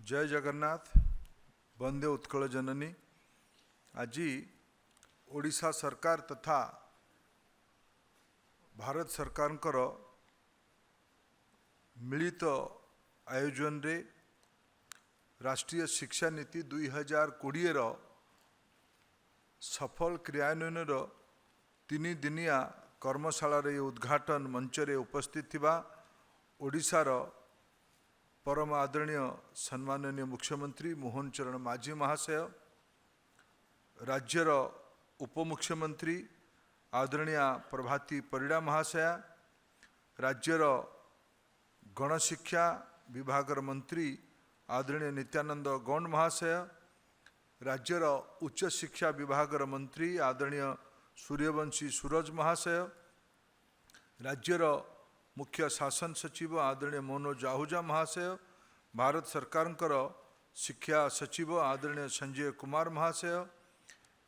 जय जगन्नाथ। वंदे उत्कल जननी। आज ओडिशा सरकार तथा भारत सरकार मिलित आयोजन रे राष्ट्रीय शिक्षा नीति 2020 सफल क्रियान्वयन तीन दिनिया कर्मशाला उद्घाटन मंच रे उपस्थित थिबा ओडिशार परम आदरणीय सम्माननीय मुख्यमंत्री मोहन चरण माझी महाशय, राज्यर उपमुख्यमंत्री आदरणीय प्रभाती परिड़ा महाशया, राज्यर गणशिक्षा विभाग मंत्री आदरणीय नित्यानंद गौंड महाशय, राज्यर उच्च शिक्षा विभाग मंत्री आदरणीय सूर्यवंशी सूरज महाशय, राज्यर मुख्य शासन सचिव आदरणीय मनोज आहूजा महाशय, भारत सरकार शिक्षा सचिव आदरणीय संजय कुमार महाशय,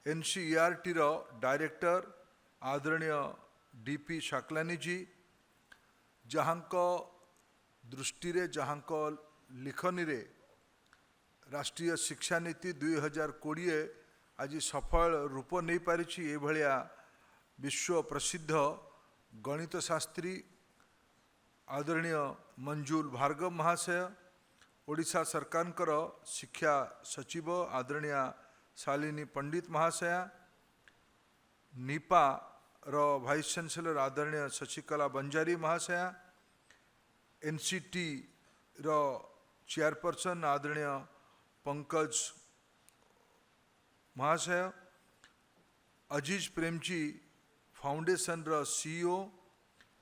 NCERT डायरेक्टर आदरणीय DP शाकलानी जी, जहाँ दृष्टि रे जहाँ लिखनी रे राष्ट्रीय शिक्षा नीति 2020 आज सफल रूप नहीं पारी। ये भलिया विश्व प्रसिद्ध गणित शास्त्री आदरणीय मंजुल भार्गव महाशय, ओडिशा सरकार शिक्षा सचिव आदरणीय शालिनी पंडित महाशया, निपा रो वाइस चांसलर आदरणीय शशिकला बंजारी महाशया, NCT रो चेयरपर्सन आदरणीय पंकज महाशय, अजीज प्रेमजी फाउंडेशन रो CEO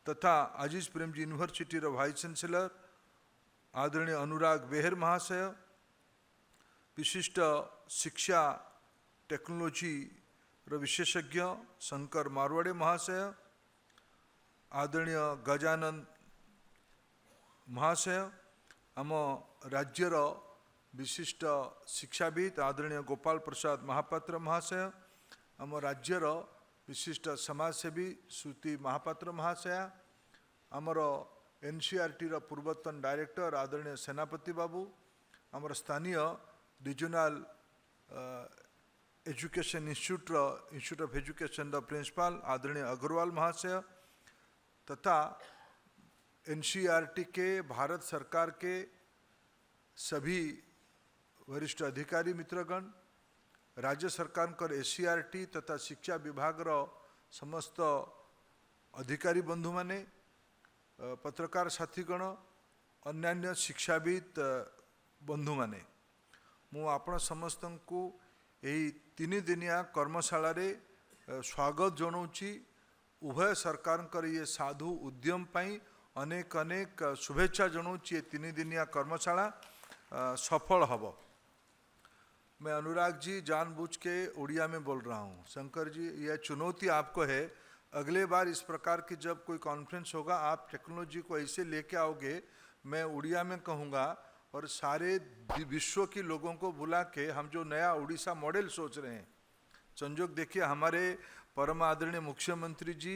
तथा अजीज प्रेमजी यूनिवर्सिटी रो वाइस चांसलर आदरणीय अनुराग बेहर महाशय, विशिष्ट शिक्षा टेक्नोलॉजी रो विशेषज्ञ शंकर मारवाड़े महाशय, आदरणीय गजानन महाशय, आम राज्यर विशिष्ट शिक्षाविद आदरणीय गोपाल प्रसाद महापात्र महाशय, आम राज्यर विशिष्ट समाजसेवी श्रुति महापात्र महाशया, आमर NCERT पूर्वतन डायरेक्टर आदरणीय सेनापति बाबू, आमर स्थानीय regional education institute of education principal आदरणीय अग्रवाल महाशय, तथा NCERT के भारत सरकार के सभी वरिष्ठ अधिकारी मित्रगण, राज्य सरकार SCERT तथा शिक्षा विभाग समस्त अधिकारी बंधु माने, पत्रकार साथीगण, अन्यान्य शिक्षाविद बंधु माने, मु आपण समस्त को यही तीन दिनिया कर्मशाला रे स्वागत जनाऊँची। उभय सरकार ये साधु उद्यम पाई अनेक अनेक शुभेच्छा जनाऊँची। तीन दिनिया कर्मशाला सफल हब। मैं अनुराग जी जानबूझ के उड़िया में बोल रहा हूँ। शंकर जी, यह चुनौती आपको है। अगले बार इस प्रकार की जब कोई कॉन्फ्रेंस होगा, आप टेक्नोलॉजी को ऐसे लेके आओगे, मैं उड़िया में कहूँगा और सारे विश्व के लोगों को बुला के हम जो नया उड़ीसा मॉडल सोच रहे हैं। संजोग देखिए, हमारे परम आदरणीय मुख्यमंत्री जी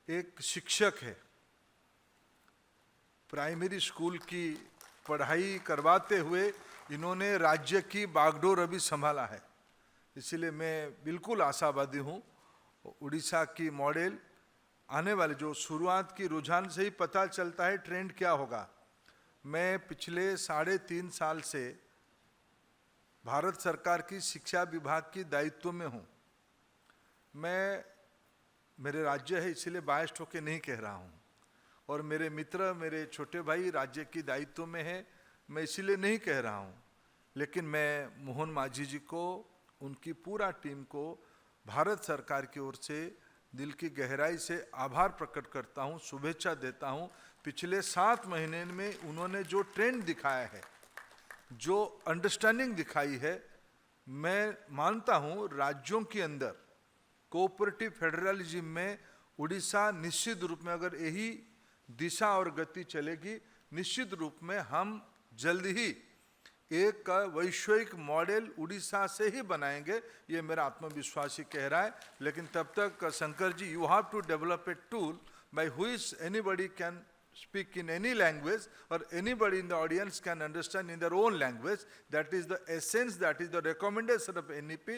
एक शिक्षक है, प्राइमरी स्कूल की पढ़ाई करवाते हुए इन्होंने राज्य की बागडोर अभी संभाला है। इसलिए मैं बिल्कुल आशावादी हूँ। उड़ीसा की मॉडल आने वाले जो शुरुआत की रुझान से ही पता चलता है ट्रेंड क्या होगा। मैं पिछले 3.5 साल से भारत सरकार की शिक्षा विभाग की दायित्व में हूँ। मैं मेरे राज्य है इसलिए बायस्ड होकर नहीं कह रहा हूँ, और मेरे मित्र मेरे छोटे भाई राज्य की दायित्व में है, मैं इसीलिए नहीं कह रहा हूँ। लेकिन मैं मोहन माझी जी को, उनकी पूरा टीम को भारत सरकार की ओर से दिल की गहराई से आभार प्रकट करता हूँ, शुभेच्छा देता हूँ। पिछले 7 महीने में उन्होंने जो ट्रेंड दिखाया है, जो अंडरस्टैंडिंग दिखाई है, मैं मानता हूँ राज्यों के अंदर कोऑपरेटिव फेडरलिज्म में उड़ीसा निश्चित रूप में, अगर यही दिशा और गति चलेगी, निश्चित रूप में हम जल्द ही एक वैश्विक मॉडल उड़ीसा से ही बनाएंगे। ये मेरा आत्मविश्वास ही कह रहा है। लेकिन तब तक Shankar ji, you have to develop a tool by which anybody can speak in any language, or anybody in the audience can understand in their own language. That is the essence, that is the recommendation of NEP.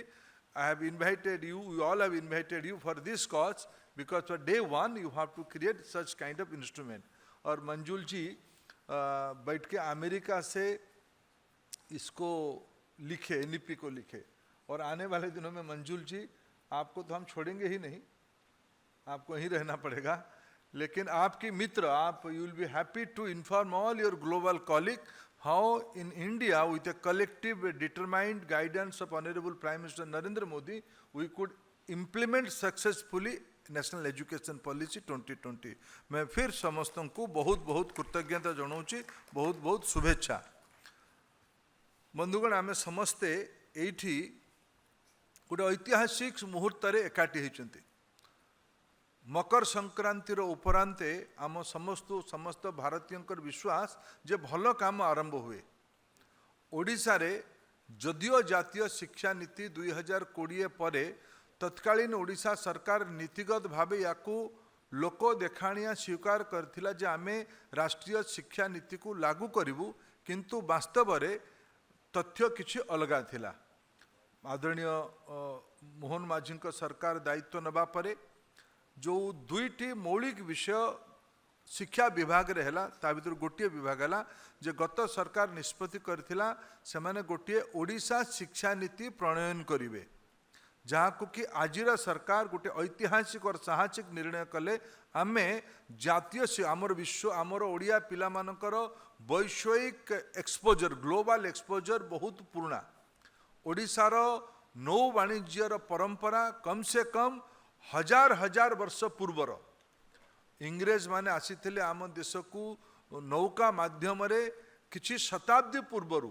I have invited you, we all have invited you for this cause, because for day one you have to create such kind of instrument. और मंजुल जी बैठ के America से इसको लिखे, NEP को लिखे, और आने वाले दिनों में मंजुल जी आपको तो हम छोड़ेंगे ही नहीं, आपको यहीं रहना पड़ेगा, लेकिन आपकी मित्र, आप you will be happy to inform all your global colleague how in India with a collective determined guidance of honourable prime minister Narendra Modi we could implement successfully national education policy 2020। मैं फिर समस्त को बहुत बहुत कृतज्ञता जनाऊँगी, बहुत बहुत शुभेच्छा। बंधुगण, आम समस्ते एठी गोटे ऐतिहासिक मुहूर्त एकाठी होती। मकर संक्रांतिर उपरांते आम समस्त भारतीय विश्वास जे भल काम आरंभ हुए। ओडिशा रे जदियो जातीय शिक्षा नीति 2020 पर तत्कालीन ओडिशा सरकार नीतिगत भाव या लोक देखाणिया स्वीकार करथिला जे आमे राष्ट्रीय शिक्षा नीति को लागू करिवु, किंतु वास्तव रे तथ्य किछि अलगा थिला। आदरणीय मोहन माझी सरकार दायित्व नबा परे जो दुईटी मौलिक विषय शिक्षा विभाग रे हैला, ता भीतर गोटे विभाग हैला जे गत सरकार निष्पत्ति करथिला से माने गोटे ओडिशा शिक्षा नीति प्रणयन करिवे, जहाँ को कि आजिरा सरकार गोटे ऐतिहासिक और साहसिक निर्णय कले। आमे जातीय से आमर विश्व आमर ओडिया पिला मानकर वैश्विक एक्सपोजर, ग्लोबल एक्सपोजर बहुत पुराना। ओडिशार नौ वाणिज्यर परंपरा कम से कम हजार हजार वर्ष पूर्वर इंग्रेज माने आसीथिले आम देश को नौका माध्यम रे किछि शताब्दी पूर्वरु,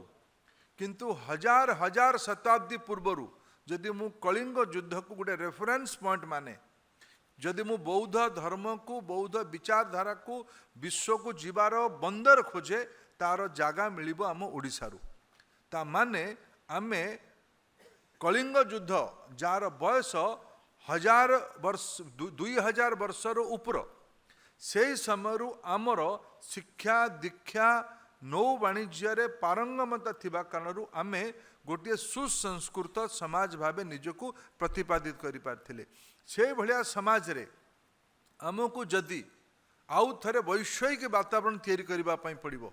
किंतु हजार हजार शताब्दी पूर्वरु जदि मु कलिंग युद्ध को गोटे रेफरेंस पॉइंट माने, जदि मु बौद्ध धर्म को, बौद्ध विचारधारा को विश्व को जीवार बंदर खोजे, तार जागा मिलिबो आम ओडिशारु। ता माने आमे कलिंग युद्ध जार बयस 1000 वर्ष 2000 वर्षर ऊपर, से समय आमर शिक्षा दीक्षा नौ वाणिज्य पारंगमता थिबा कारणरू आमे गोटे सुसंस्कृत समाज भावे निजको प्रतिपादित करि पारथिले। से भलिया समाज रे आमको जदि आउ थरे वैश्विक वातावरण तैयारी करबा पई पड़िबो।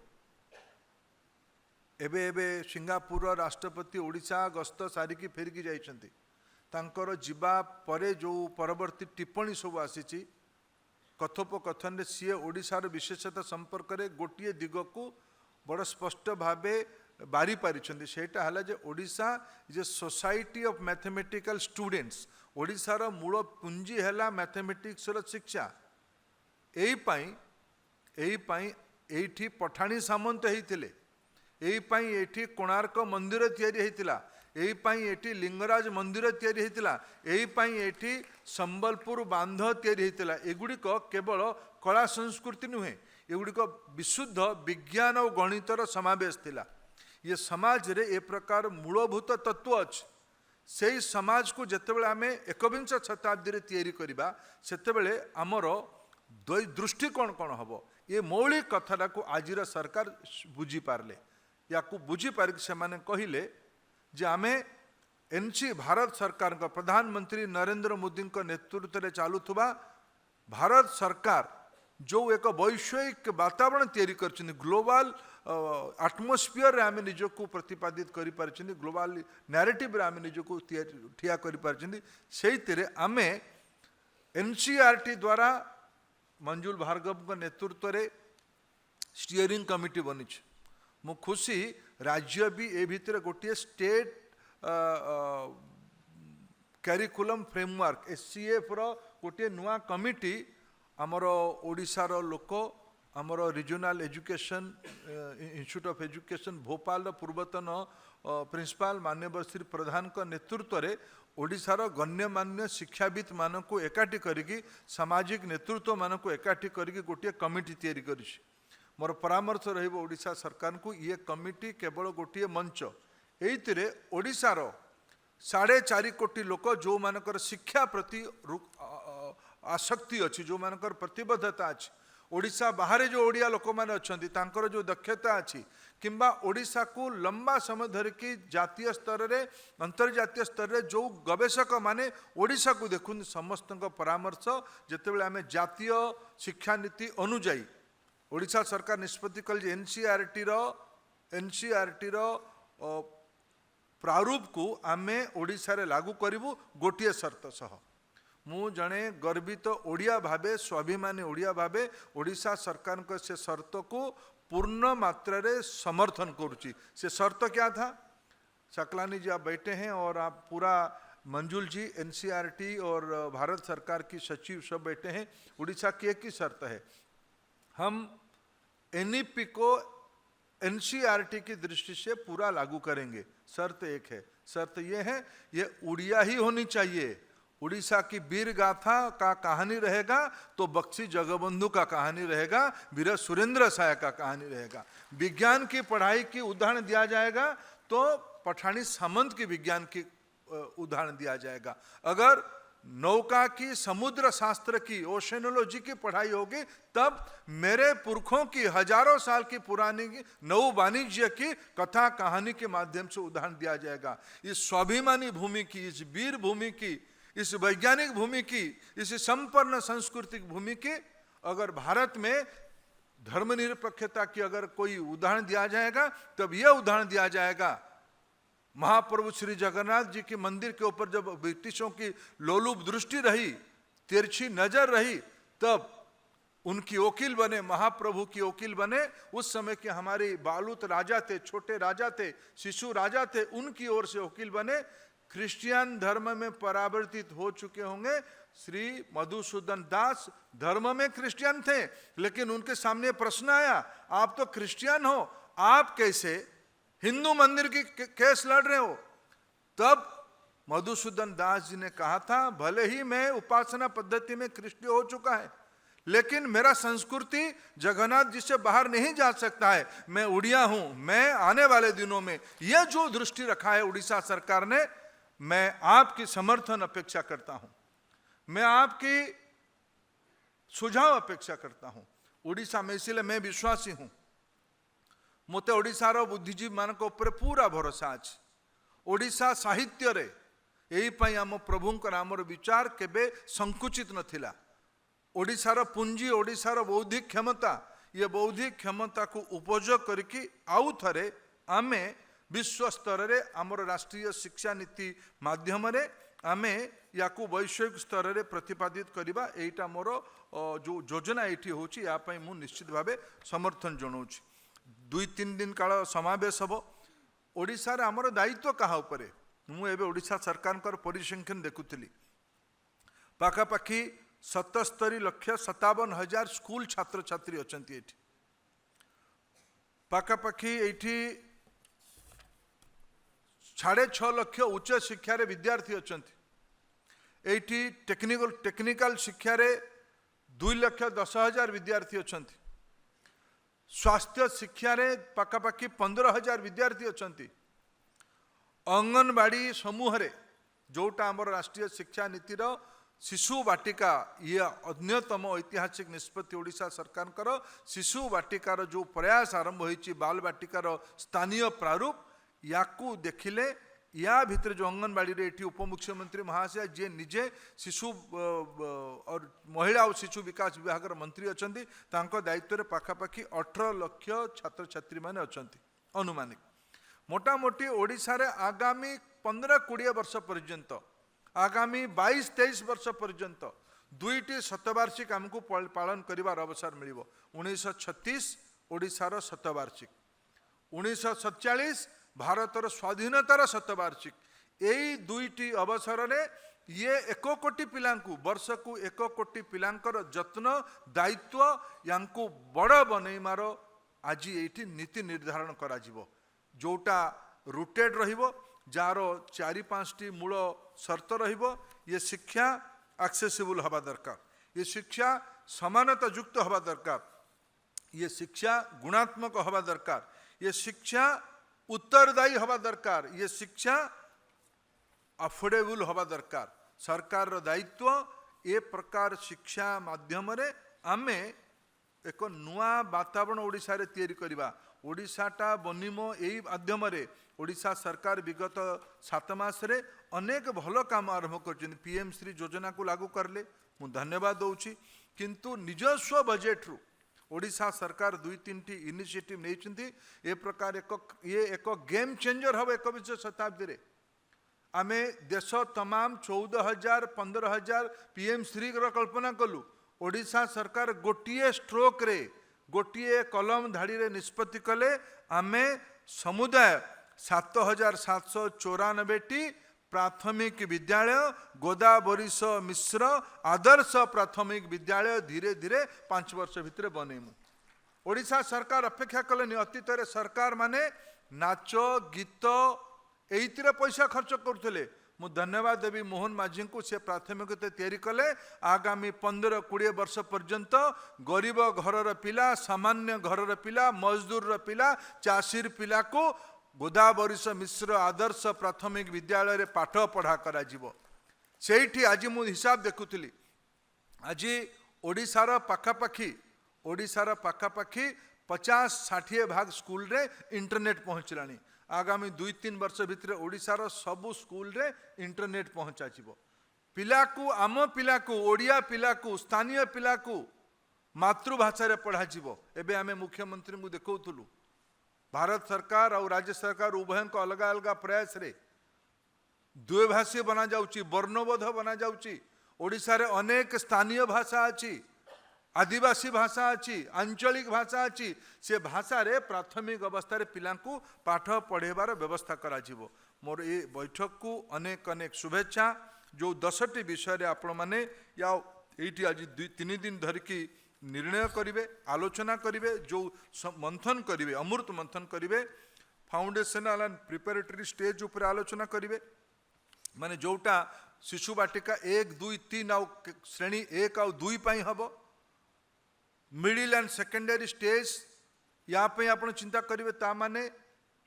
एबे एबे सिंगापुर राष्ट्रपति ओडिशा गस्त सारिकी फेरिकी जाइछंती, तांकर जीवा परे जो परवर्ती टिप्पणी सब आसीची कथोपकथन सी ओडिशार विशेषता संपर्क में गोटे दिग को बड़ स्पष्ट भावे बारी पारिछंती। सेटा हला जे Odisha is a society of mathematical students. ओडिशार मूल पुंजी हैला मैथमेटिक्स रो शिक्षा। एठी पठाणी सामंत हेतिले, एठी कोणार्क मंदिर तैयारी हेतिला, एठी लिंगराज मंदिर तैयारी हेतिला, एठी संबलपुर बांध तैयारी हेतिला। एगुड़िक केवल कला संस्कृति नुहे, एगुड़िक विशुद्ध विज्ञान और गणितर समावेश थिला। ये समाज रे ए प्रकार मूलभूत तत्व अच्छे। से समाज को जितेबाला आम 21 शताब्दी रे तैयारी करिबा, सेतेबेले आमर दृष्टिकोण कौन हम, ये मौलिक कथाटा को आजिर सरकार बुझी पारले। या बुझी पारिक से माने कहिले जे आमे एनसी भारत सरकार का प्रधानमंत्री नरेंद्र मोदी नेतृत्व में चलुवा भारत सरकार जो एक वैश्विक वातावरण तैयारी करछिन, ग्लोबल एटमॉस्फियर आम निजको प्रतिपादित करि पारछिन, ग्लोबल नैरेटिव आम निजको ठिया करि पारछिन। सेइतिरे आमे एनसीईआरटी द्वारा मंजुल भार्गव नेतृत्व में स्टीयरिंग कमिटी बनी। मु खुशी राज्य भी ए भितर गोटे स्टेट कैरिकुलम फ्रेमवर्क SCF रो गोटे नुआ कमिटी आमर ओडिशार लोक आमर regional education institute of education Bhopal पूर्वतन प्रिंसिपाल माननीय श्री प्रधान का नेतृत्व में ओडिशार गण्यमान्य शिक्षाविद मान को एकाठी करिकी सामाजिक नेतृत्व मान को एकाठी करिकी गोटे कमिटी तैयारी करिछि। मोर परामर्श रहिबो ओडिशा सरकार को, ये कमिटी केवल गोटे मंच, एइतिरे ओडिशार 4.5 कोटी लोक जो मानकर शिक्षा प्रति आसक्ति अच्छी, जो मानकर प्रतिबद्धता अच्छी, ओडिशा बाहर जो ओडिया लोक मैंने अच्छा तांकर जो दक्षता अच्छी किंबा ओडिशा को लंबा समय धरिकी जातीय स्तर रे अंतर्जातीय स्तर रे जो गवेषक माने ओडिशा को देखुन समस्त परामर्श जितेबाला आम जातीय शिक्षा नीति अनुजाई ओडिशा सरकार निष्पत्ति कल एनसीईआरटी रो प्रारूप को आमे ओडिशा रे लागू करिवु गोटिए शर्त सह मु जड़े गर्वित ओडिया भावे स्वाभिमानी ओडिया भावे ओडिशा सरकार को से शर्त को पूर्ण मात्रा रे समर्थन करुच्ची। से शर्त क्या था? सकलानी जी आप बैठे हैं और आप पूरा मंजुल जी एनसीईआरटी और भारत सरकार की सचिव सब बैठे हैं। उड़ीसा की एक ही शर्त है, हम एनईपी को एनसीईआरटी की दृष्टि से पूरा लागू करेंगे। शर्त एक है, शर्त ये है ये उड़िया ही होनी चाहिए। उड़ीसा की वीर गाथा का कहानी रहेगा तो बख्शी जगबंधु का कहानी रहेगा, वीर सुरेंद्र साय का कहानी रहेगा। विज्ञान की पढ़ाई की उदाहरण दिया जाएगा तो पठानी सामंत की विज्ञान की उदाहरण दिया जाएगा। अगर नौका की समुद्र शास्त्र की ओशेनोलॉजी की पढ़ाई होगी तब मेरे पुरखों की हजारों साल की पुरानी नौ वाणिज्य की कथा कहानी के माध्यम से उदाहरण दिया जाएगा। इस स्वाभिमानी भूमि की, इस वीर भूमि की, इस वैज्ञानिक भूमि की, इस संपन्न सांस्कृतिक भूमि की अगर भारत में धर्मनिरपेक्षता की अगर कोई उदाहरण दिया जाएगा तब यह उदाहरण दिया जाएगा। महाप्रभु श्री जगन्नाथ जी के मंदिर के ऊपर जब ब्रिटिशों की लोलुप दृष्टि रही, तिरछी नजर रही, तब उनकी वकील बने, महाप्रभु की वकील बने। उस समय के हमारे बालूत राजा थे, छोटे राजा थे, शिशु राजा थे, उनकी ओर से वकील बने। क्रिश्चियन धर्म में परावर्तित हो चुके होंगे श्री मधुसूदन दास धर्म में क्रिश्चियन थे, लेकिन उनके सामने प्रश्न आया, आप तो क्रिश्चियन हो, आप कैसे हिंदू मंदिर की केस लड़ रहे हो? तब मधुसूदन दास जी ने कहा था, भले ही मैं उपासना पद्धति में क्रिश्चियन हो चुका है, लेकिन मेरा संस्कृति जगन्नाथ जी से बाहर नहीं जा सकता है। मैं उड़िया हूं, मैं आने वाले दिनों में यह जो दृष्टि रखा है उड़ीसा सरकार ने, मैं आपकी समर्थन अपेक्षा करता हूं, मैं आपकी सुझाव अपेक्षा करता हूं। उड़ीसा में इसलिए मैं विश्वासी हूं, मते ओडिशार बुद्धिजीवी मान ऊपर पूरा भरोसा अच्छे। ओडिशा साहित्य रे यही पाई आम प्रभुंकर आमर विचार केबे संकुचित नथिला। ओडिशार पुंजी, ओडिशार बौद्धिक क्षमता, ये बौद्धिक क्षमता को उपयोग करके आउ थरे आमे विश्व स्तर रे आमर राष्ट्रीय शिक्षा नीति माध्यम रे आमे याकू वैश्विक स्तर रे प्रतिपादित करिबा, एटा मोर जो योजना एठी होची, या पई मु निश्चित भावे समर्थन जणाउछि। 2-3 दिन काल समावेश हबो। ओडिशा रे आमर दायित्व कहा उपरे? मु एबे ओडिशा सरकार परिसंख्यान देखुथिली, पाखापाखि 77,57,000 स्कूल छात्र छात्री अछंती एठी। पाखापाखि एठी 6.5 लाख उच्च शिक्षा रे विद्यार्थी अछंती। एठी टेक्निकल शिक्षा रे 2,10,000 विद्यार्थी अछंती। स्वास्थ्य शिक्षा रे पाखापाखि 15,000 विद्यार्थी अछंती। अंगनवाड़ी समूह रे जोटा आमर राष्ट्रीय शिक्षा नीतिर शिशु वाटिका, ये अन्यतम ऐतिहासिक निष्पत्ति ओडिशा सरकार कर। शिशु वाटिकार जो प्रयास आरंभ होइछि, बाल वाटिकार स्थानीय प्रारूप, याकू देखिले या भितर जो अंगनवाड़ी रे एठी उपमुख्यमंत्री महाशय जे निजे शिशु और महिला और शिशु विकास विभाग मंत्री अछंती, तांको दायित्व रे पाखापाखि 18 लाख छात्र छात्री माने अछंती अनुमानिक। मोटामोटी ओडिशा रे आगामी 15-20 वर्ष पर्यंत, आगामी 22-23 वर्ष पर्यंत 2टी शतवार्षिक आमको पालन करिवार अवसर मिलिबो। 1936 ओडिशार शतवार्षिक, 1947 भारतर स्वाधीनतार शतवार्षिक। यही 2टी अवसर में ये 1 कोटी पिलांकु, वर्ष को 1 कोटी पिलांकर जत्न दायित्व यांकु बड़ बनैमार आज ये नीति निर्धारण करा जिवो, जोटा रुटेड रहिबो, जार 4-5टी मूल शर्त रहिबो। ये शिक्षा एक्सेसिबल हवा दरकार, ये शिक्षा समानता युक्त हवा दरकार, ये शिक्षा गुणात्मक हवा दरकार, ये शिक्षा उत्तरदायी हवा दरकार, ये शिक्षा अफोर्डेबल हवा दरकार। सरकार दायित्व ए प्रकार शिक्षा माध्यम रे आमे एक नुआ वातावरण ओडिशा रे तैयारी करवा ओडिशाटा बनिमो यही माध्यम ओडिशा सरकार विगत 7 मास रे अनेक भल काम आरंभ कर पीएम श्री योजना को लागू करले मु धन्यवाद दूची किंतु निजस्व बजेट रु ओडिशा सरकार 2-3 इनिशिएटिव नहीं ए प्रकार एक गेम चेंजर हम 21 शताब्दी रे आमे देश तमाम 14,000 15,000 पीएम श्री कल्पना कलु ओडिशा सरकार गोटे स्ट्रोक रे गोटे कलम धाड़ी रे निष्पत्ति कले आमे समुदाय 7,794 प्राथमिक विद्यालय गोदावरीश मिश्र आदर्श प्राथमिक विद्यालय धीरे धीरे 5 वर्ष भितर बनैमु ओडिशा सरकार अपेक्षा कले अतीत सरकार माने नाच गीत एइतिर पैसा खर्च करथले मु धन्यवाद देवी मोहन माझी को से प्राथमिकता तैयारी कले आगामी 15-20 वर्ष पर्यंत गरीब घरर पिला सामान्य घरर पिला मजदूर पिला चाषीर पिला को गोदावरीश मिश्र आदर्श प्राथमिक विद्यालय रे पाठ पढ़ा करा जीवो सेठी आज मु हिसाब देखुली आज ओडिशार पाखापाखी 50-60 भाग स्कूल रे इंटरनेट पहुँचलानी आगामी 2-3 वर्ष भितर ओडिशार सबु स्कूल रे इंटरनेट पहुँचा जीवो पिला को आम पिला को ओडिया पिला को स्थानीय पिला को मातृभाषा रे पढ़ा जीवो एबे आमे मुख्यमंत्री को देखौथुलु भारत सरकार और राज्य सरकार उभय को अलग अलग प्रयास रे द्विभाषी बना जाउची वर्णबोध बना जाउची ओडिशा रे अनेक स्थानीय भाषा अछि आदिवासी भाषा अच्छी आंचलिक भाषा अच्छी से भाषा रे प्राथमिक अवस्था रे पिला को पाठ पढ़ेबार व्यवस्था करा जीवो मोर ए बैठक को अनेक अनेक शुभेच्छा जो 10टी विषय रे आपण माने या एठी आज 2-3 दिन धरिकी निर्णय करिवे आलोचना करिवे जो मंथन करिवे अमृत मंथन करिवे फाउंडेशनल एंड प्रिपरेटरी स्टेज ऊपर आलोचना करिवे माने जोटा शिशु बाटिका 1-2-3 आ श्रेणी 1 आ 2 पई हबो मिडिल एंड सेकेंडरी स्टेज या पे आपण चिंता करिवे ता माने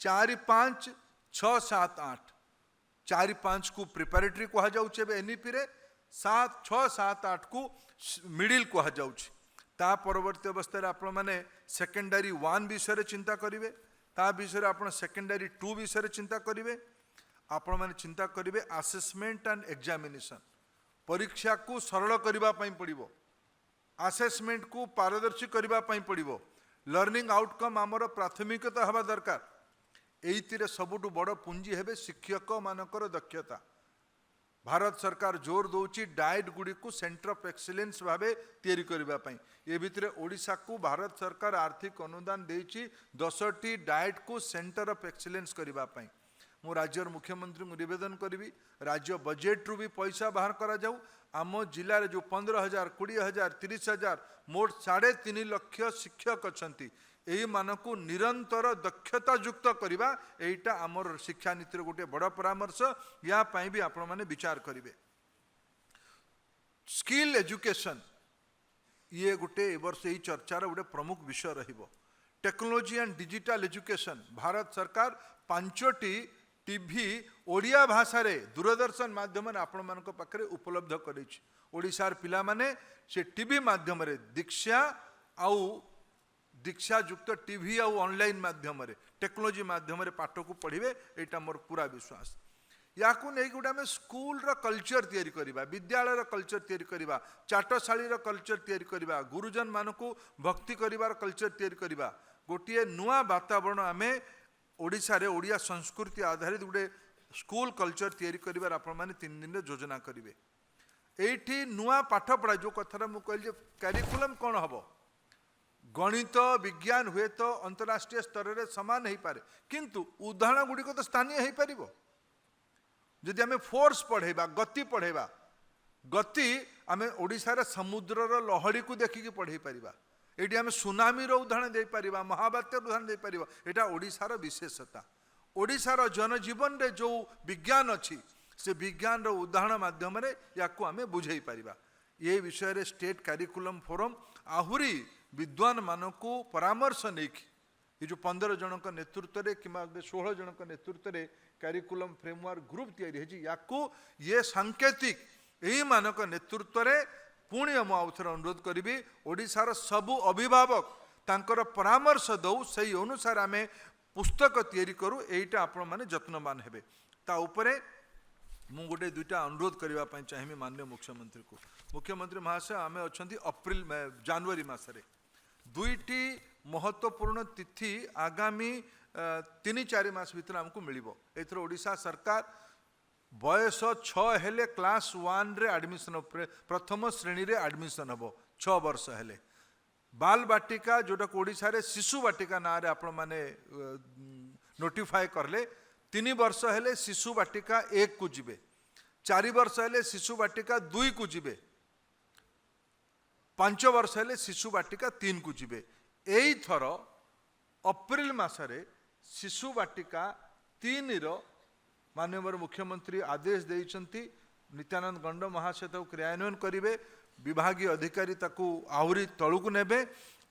4-5-6-7-8 4-5 को प्रिपरेटरी कहा जाउछे बे एनईपी रे 7-6-7-8 को मिडिल कहा जाउछे ता परवर्ती अवस्था रे आपण माने सेकेंडरी 1 विषय रे चिंता करिवे ता विषय रे आपण सेकेंडरी 2 विषय रे चिंता करिवे आपण माने चिंता करिवे असेसमेंट एंड एग्जामिनेशन परीक्षा को सरल करबा पई पड़िबो असेसमेंट को पारदर्शी करबा पई पड़िबो लर्निंग आउटकम आमर प्राथमिकता हवा दरकार एइतिरे सबुटु बड़ पुंजी हेबे शिक्षक मानकर दक्षता भारत सरकार जोर दौची डाएट गुड़ी को सेंटर ऑफ एक्सीलेंस भावे तैयारी करबा पई ए भितरे ओडिशा को भारत सरकार आर्थिक अनुदान देछि 10टी डाएट को सेंटर ऑफ एक्सीलेंस करबा पई मु राज्यर मुख्यमंत्री को निवेदन करी राज्य बजेट रु भी पैसा बाहर करा जाऊ आम जिले में जो 15,000 20,000 30,000 मोट 3.5 लाख शिक्षक अच्छा यही मानक निरंतर दक्षता युक्त करवा यहीटा आमर शिक्षा नीतिर गोटे बड़ परामर्श या भी आपण मैंने विचार करेंगे स्किल एजुकेशन ये गोटे वर्ष यही चर्चार गोटे प्रमुख विषय रहिबो technology and digital education Bharat सरकार 5टी टीवी ओडिया भाषा रे दूरदर्शन माध्यम आपण मान पाखे उपलब्ध करेछि ओडिशार पिला माने से टीवी माध्यम रे दीक्षा युक्त टीवी आउ ऑनलाइन माध्यम रे टेक्नोलोजी माध्यम रे पाठ को पढ़िबे एटा मोर पूरा विश्वास या को नहीं गोटे आम स्कूल रो कल्चर तैयारी करबा विद्यालय रो कल्चर तैयारी करबा चाटशाली रो कल्चर तैयारी करबा गुरुजन मानकू भक्ति करिवार कल्चर तैयारी करबा गोटे नुआ वातावरण आमे ओडिशा रे ओडिया संस्कृति आधारित गोटे स्कूल कल्चर तैयारी करिवार आपण माने 3 दिन रे योजना करिवे एठी नुआ पाठ पढ़ा जो कथा मु कहल जे करिकुलम कोन हबो गणित विज्ञान हुए तो अंतरराष्ट्रीय स्तर रे समान हो पारे किंतु उदाहरण गुड़ी को तो स्थानीय हो पार जदि आम फोर्स पढ़ेबा गति पढ़ेबा गति आम ओडिशा रे समुद्रर लहड़ी को देखिकी पढ़े पारिबा एटी आम सुनामी रो उदाहरण दे पारिबा महाबात्यार उदाहरण दे पारिबा एटा ओडिशार विशेषता ओडिशार जनजीवन रे जो विज्ञान अच्छी से विज्ञान रो उदाहरण माध्यम रे याकू आम बुझाई पारिबा ये विषय रे स्टेट करिकुलम फोरम आहुरी विद्वान मानकू परामर्श नहीं ये जो 15 जनक नेतृत्व रे कि 16 जनक नेतृत्व रे करिकुलम फ्रेमवर्क ग्रुप तैयारी है याकू ये सांकेतिक यही मानक नेतृत्व रे पुणी मु आउ थरे अनुरोध करी ओडिशार सबु अभिभावक तांकर परामर्श दऊ से अनुसार आम पुस्तक तैयारी करूँ यहीटा आपण मैंने जत्नवान हेबे। ता उपरे मु गोटे दुईटा अनुरोध करने चाहिए माननीय मुख्यमंत्री को। मुख्यमंत्री महाशय आम अच्छा अप्रिल जनवरी मसरे दुईटी महत्वपूर्ण तिथि आगामी 3-4 मास भीतर आमको मिल एथर ओडिशा सरकार बयस 6 हेले क्लास 1 रे एडमिशन प्रथम श्रेणी रे एडमिशन हम 6 वर्ष हेले बाल बाटिका जोटा ओडिशा रे शिशु बाटिका ना रे आपण माने नोटिफाई करले 3 वर्ष हेले शिशु बाटिका 1 को जीवे 4 वर्ष हेले शिशु बाटिका 2 को जीवे 5 वर्ष हेले शिशु बाटिका 3 को जीवे। एई थर अप्रिल मासरे शिशु बाटिका 3 रो माननीय मुख्यमंत्री आदेश देइछंती नित्यानंद गंड महाशय क्रियान्वयन करेंगे विभागीय अधिकारी ताकू आहरी तलू नेबे।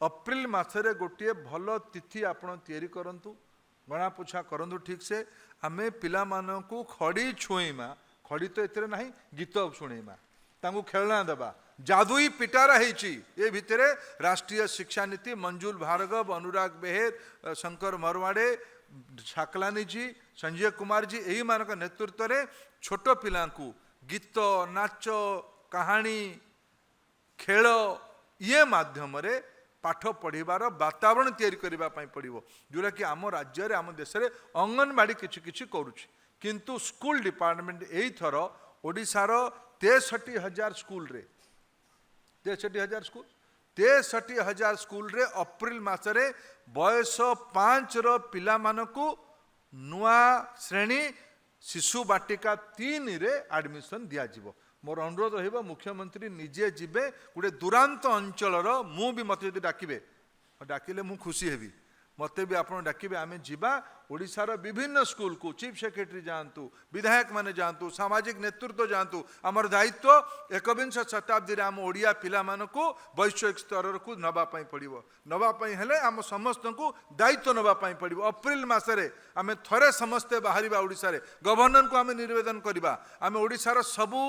अप्रिल मासरे गोटे भल तिथि आपण तैयारी करंतु गणा पोछा करंतु ठीक से आमे पिला मानकू खड़ी छुईमा खड़ी तो एतरे नहीं गीत शुणेमा तांकू खेलना देबा जादुई पिटारा हेची ये भितरे राष्ट्रीय शिक्षा नीति मंजुल भार्गव अनुराग बेहेर शंकर मरवाड़े छाकलानी जी संजय कुमार जी यही मानक नेतृत्व रे छोट पिलांकू गीत नाच कहानी खेल ये माध्यम रे पाठ पढ़िबार वातावरण तैयारी करने पड़ो जोटा कि आम राज्य आम देश में अंगनवाड़ी किछि करुछि किंतु स्कूल डिपार्टमेंट यही थर ओडिशार 63,000 स्कूल रे 63,000 स्कूल 63,000 स्कूल रे अप्रिल मासरे बयस 5 रो पिला मानकू नुआ श्रेणी शिशु बाटिका 3 रे एडमिशन दिया जिवो। मोर अनुरोध रहिबो मुख्यमंत्री निजे जिबे गोटे दुरांत अंचलर मु भी मत यदि डाकिबे डाकिले मु खुशी हेबी मते भी आपण डाकिबे आमे जिबा ओडिशार विभिन्न स्कूल को चीफ सेक्रेटरी जानतु विधायक माने जानतु सामाजिक नेतृत्व जानतु आमर दायित्व 21 शताब्दी रे आम ओडिया पिला मानको वैश्विक स्तर को नबा पई पड़िबो नबा पई हेले आम समस्त को दायित्व नबा पई पड़िबो। अप्रिल मासरे आमे थरे समस्ते बाहरिबा ओडिसा रे गवर्नर को आमे निवेदन करबा आमे ओडिशार सबु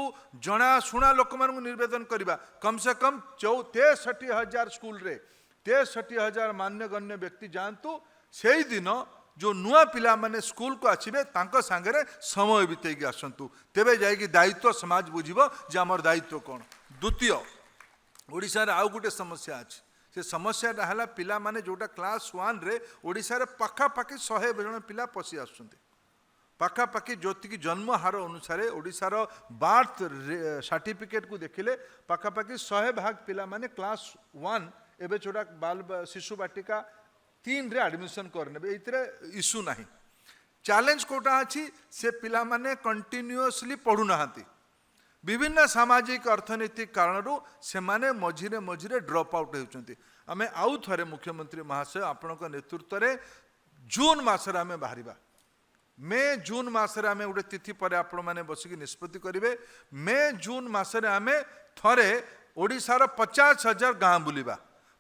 जणा सुना लोक मानकु निवेदन करबा कम से कम 63,000 स्कूल रे 63,000 मान्यगण्य व्यक्ति जानतु से दिन जो नुआ पिला माने स्कूल को आसबे तांको सांगरे समय बितेगी आसतु तेबे जाइकी दायित्व समाज बुझिबो जे हमर दायित्व कोन। द्वितीय ओडिशा रे आउ गोटे समस्या अछि से समस्याटा हला पिला माने जोटा क्लास 1 रे ओडिशा रे पाखापाखि 100 जन पिला पसी आसुछन्ते पाखापाखि ज्योति की जन्म हार अनुसार ओडिशार बार्थ सर्टिफिकेट को देखिले पाखापाखि 100 पिला माने क्लास 1 एबे छोटा बाल शिशु बाटिका 3 रे एडमिशन करने ये इश्यू ना चैलेंज कोटा अच्छी से पिला माने कंटिन्यूअसली पढ़ु नाहांती विभिन्न सामाजिक अर्थनैतिक कारणरू से माने मझिरे मझिरे ड्रॉप आउट होउचंती। आमे आउ थरे मुख्यमंत्री महाशय आपनक नेतृत्व रे जून मासरे आमे बाहरिबा मे जून मासरे आमे गोटे तिथि पर आपण माने बसिक निष्पत्ति करिवे मे जून मासरे आमे थरे ओडिशार 50,000 गाँ बुलिबा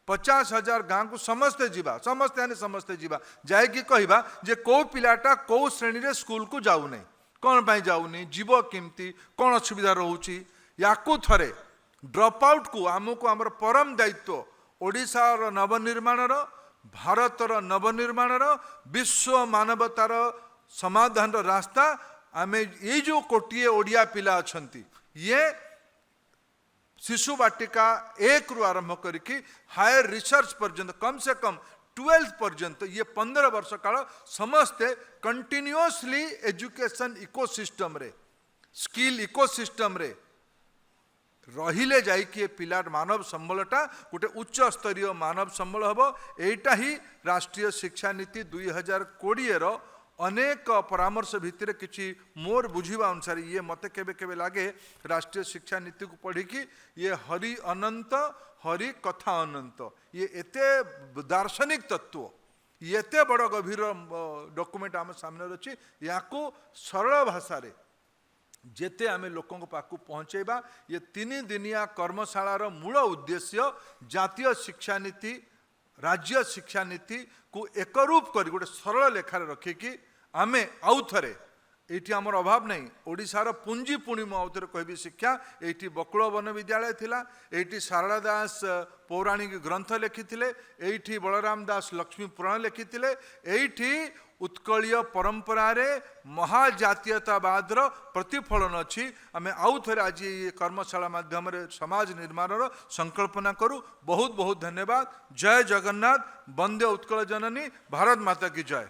50,000 गाँ को समस्ते जीवा समस्ते जीवा जाएगी कहवा जे कौ पिलाटा कौ श्रेणी रे स्कूल को जाऊ नहीं कौन पाई जाऊनी जीव केमती कौन असुविधा रोची याकू थरे ड्रॉप आउट को आमको आमर परम दायित्व ओडिशार नवनिर्माणर भारतर नवनिर्माणर विश्व मानवतार समाधान रास्ता आमे ये जो कोटिए ओडिया पिला अछंती ये शिशु बाटिका 1 रु आरंभ करके हायर रिसर्च पर्यंत कम से कम 12th पर्यंत ये 15 वर्ष काल समस्ते कंटिन्यूअसली एजुकेशन इकोसिस्टम रे स्किल इकोसिस्टम रे रहिले जाई कि पिला मानव संबलटा गोटे उच्च स्तरीय मानव संबल हम एटा ही राष्ट्रीय शिक्षा नीति 2020 रो अनेक परामर्श भितर किसी मोर बुझीबा अनुसार ये मत केबे केबे लागे राष्ट्रीय शिक्षा नीति को पढ़ी कि ये हरि अनंत हरि कथा अनंत ये एते दार्शनिक तत्व ये एते बड़ गभीर डॉक्यूमेंट आम सामने अच्छी या सरल भाषा रे जेते आमे लोकों पाखु पहुँचेबा ये 3 दिनिया कर्मशालार मूल उद्देश्य जातीय शिक्षा नीति राज्य शिक्षा नीति को एकरूप कर गोटे सरल लेखार रखिकी आमे आउ थरे एठी आमर अभाव नहीं ओडिशार पुंजी पुणी मुझे कहबी शिक्षा एठी बकुल वन विद्यालय थिला एठी शारदा दास पौराणिक ग्रंथ लिखिथिले एठी बलराम दास लक्ष्मी पुराण लिखिथिले एठी उत्कलीय परंपरा रे महाजातीयतावाद प्रतिफलन अच्छी आम आउ थे आज ये कर्मशाला माध्यम समाज निर्माण संकल्पना करूँ। बहुत बहुत धन्यवाद। जय जगन्नाथ। वंदे उत्कल जननी। भारत माता की जय।